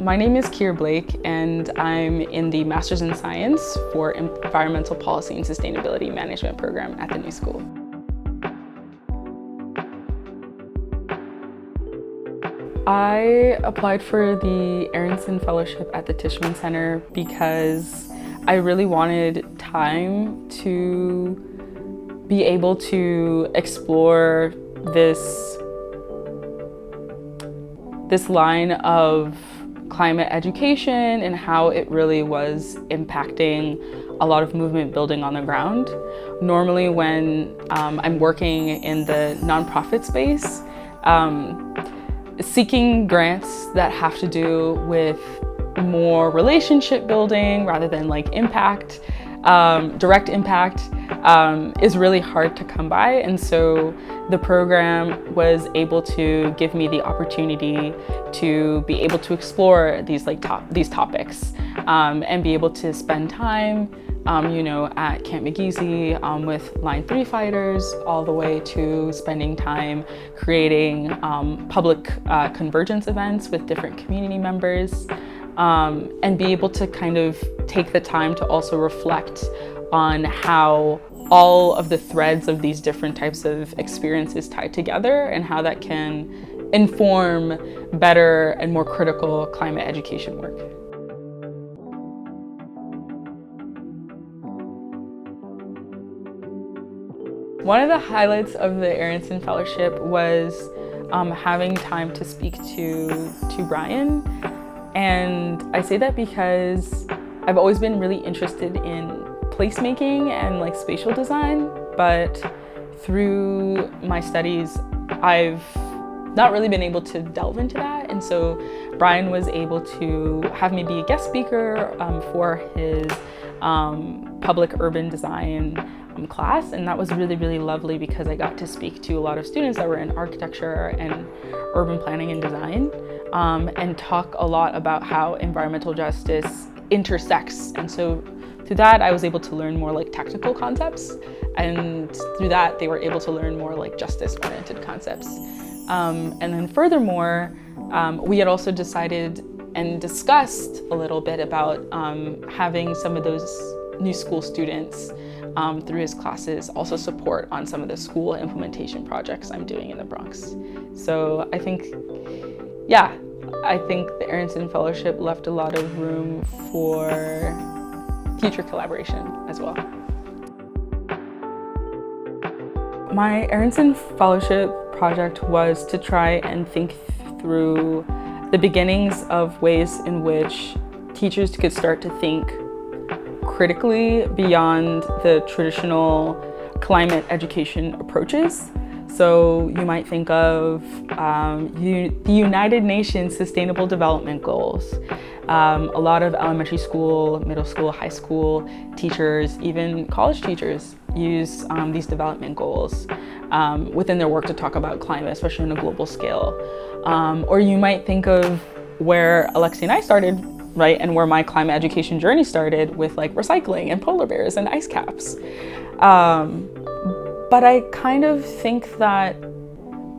My name is Kier Blake, and I'm in the Master's in Science for Environmental Policy and Sustainability Management program at the New School. I applied for the Aronson Fellowship at the Tishman Center because I really wanted time to be able to explore this line of climate education and how it really was impacting a lot of movement building on the ground. Normally when I'm working in the nonprofit space, seeking grants that have to do with more relationship building rather than like impact, direct impact, is really hard to come by. And so the program was able to give me the opportunity to be able to explore these topics and be able to spend time at Camp McGeezy with Line 3 fighters, all the way to spending time creating public convergence events with different community members, and be able to kind of take the time to also reflect on how all of the threads of these different types of experiences tie together and how that can inform better and more critical climate education work. One of the highlights of the Aronson Fellowship was having time to speak to Brian. And I say that because I've always been really interested in placemaking and like spatial design, but through my studies, I've not really been able to delve into that. And so Brian was able to have me be a guest speaker for his public urban design class, and that was really, really lovely because I got to speak to a lot of students that were in architecture and urban planning and design, and talk a lot about how environmental justice intersects. And so through that, I was able to learn more like technical concepts, and through that, they were able to learn more like justice-oriented concepts. And then furthermore, we had also decided and discussed a little bit about having some of those New School students through his classes also support on some of the school implementation projects I'm doing in the Bronx. So I think the Aronson Fellowship left a lot of room for future collaboration as well. My Aronson Fellowship project was to try and think through the beginnings of ways in which teachers could start to think critically beyond the traditional climate education approaches. So you might think of the United Nations Sustainable Development Goals. A lot of elementary school, middle school, high school teachers, even college teachers use these development goals within their work to talk about climate, especially on a global scale. Or you might think of where Alexi and I started, right, and where my climate education journey started with like recycling and polar bears and ice caps. But I kind of think that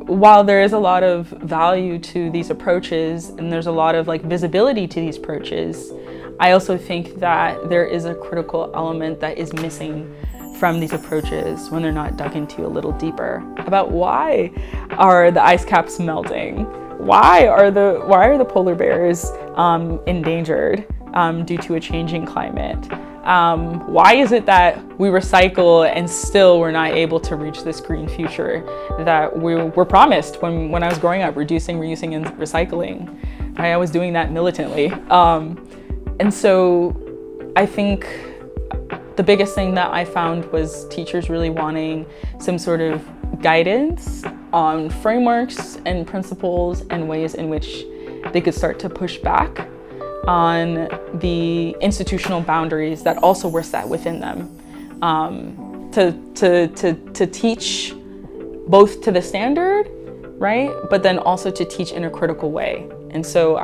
while there is a lot of value to these approaches and there's a lot of like visibility to these approaches, I also think that there is a critical element that is missing from these approaches when they're not dug into a little deeper about why are the ice caps melting? Why are the polar bears endangered due to a changing climate? Why is it that we recycle and still we're not able to reach this green future that we were promised when I was growing up, reducing, reusing, and recycling? I was doing that militantly. And so I think the biggest thing that I found was teachers really wanting some sort of guidance on frameworks and principles and ways in which they could start to push back on the institutional boundaries that also were set within them, to teach both to the standard, right, but then also to teach in a critical way. And so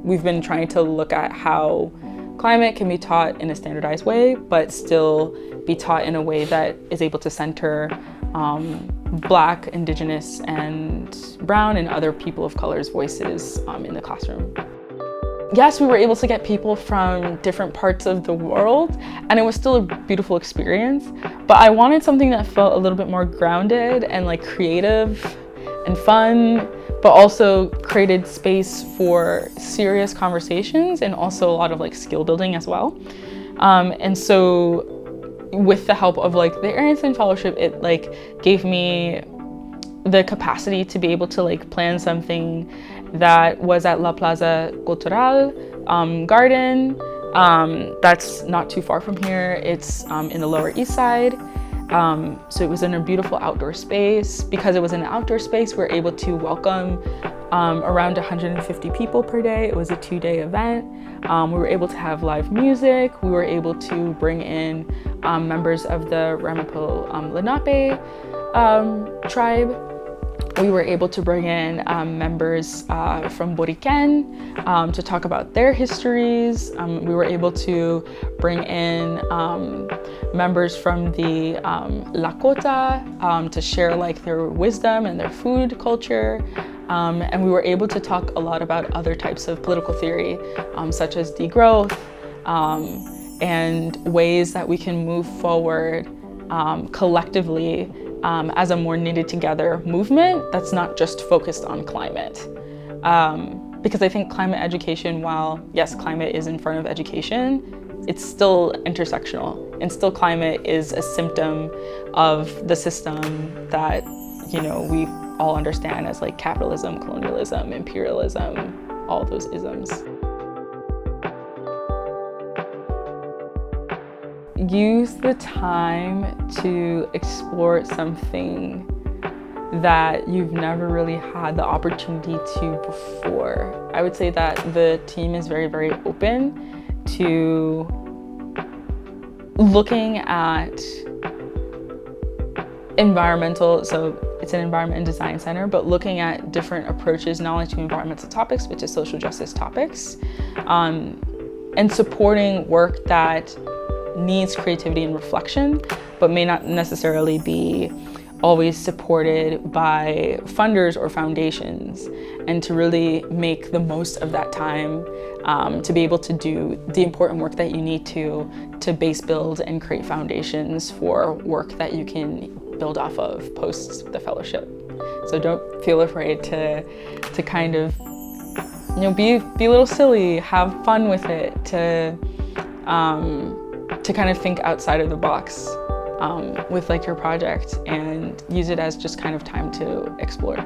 we've been trying to look at how climate can be taught in a standardized way, but still be taught in a way that is able to center Black, Indigenous, and Brown and other people of color's voices in the classroom. yes, we were able to get people from different parts of the world, and it was still a beautiful experience, but I wanted something that felt a little bit more grounded and like creative and fun, but also created space for serious conversations and also a lot of like skill building as well. And so with the help of like the Aronson Fellowship, it like gave me the capacity to be able to like plan something that was at La Plaza Cultural garden. That's not too far from here. It's in the Lower East Side. So it was in a beautiful outdoor space. Because it was in an outdoor space, we were able to welcome around 150 people per day. It was a 2-day event. We were able to have live music. We were able to bring in members of the Ramapo Lenape tribe. We were able to bring in members from Boriken to talk about their histories. We were able to bring in members from the Lakota to share like their wisdom and their food culture. And we were able to talk a lot about other types of political theory, such as degrowth, and ways that we can move forward collectively as a more knitted together movement that's not just focused on climate. Because I think climate education, while yes, climate is in front of education, it's still intersectional, and still climate is a symptom of the system that, you know, we all understand as like capitalism, colonialism, imperialism, all those isms. Use the time to explore something that you've never really had the opportunity to before. I would say that the team is very, very open to looking at environmental, so it's an environment and design center, but looking at different approaches not only to environmental topics, but to social justice topics, and supporting work that needs creativity and reflection, but may not necessarily be always supported by funders or foundations, and to really make the most of that time to be able to do the important work that you need to base build and create foundations for work that you can build off of post the fellowship. So don't feel afraid to kind of, you know, be a little silly, have fun with it, to kind of think outside of the box with like your project and use it as just kind of time to explore.